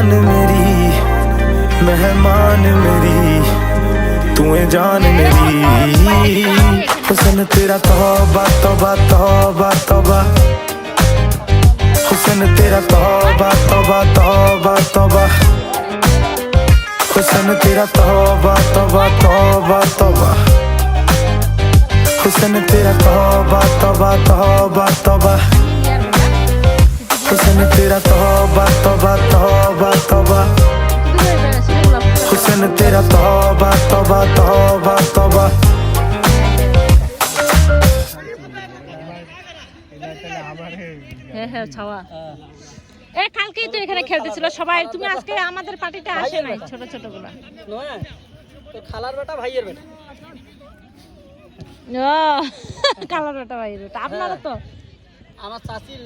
जान मेरी मेहमान मेरी तू है जान मेरी हुस्न तेरा तौबा तौबा तौबा तौबा हुस्न तेरा तौबा तौबा तौबा तौबा हुस्न तेरा तौबा तौबा तौबा तौबा हुस्न तेरा तौबा तौबा तौबा तौबा हुस्न तेरा तौबा तौबा तौबा तौबा हुस्न तेरा तौबा तौबा तौबा तौबा হ্যাঁ হ্যাঁ ছাওয়া এ কালকেই তো এখানে খেলতেছিল সবাই তুমি আজকে আমাদের পার্টিতে আসে নাই ছোট ছোট গুলা নয় তো খালার বেটা ভাইয়ের বেটা ও কালার বেটা ভাই বেটা আপনারা তো আমার চাচির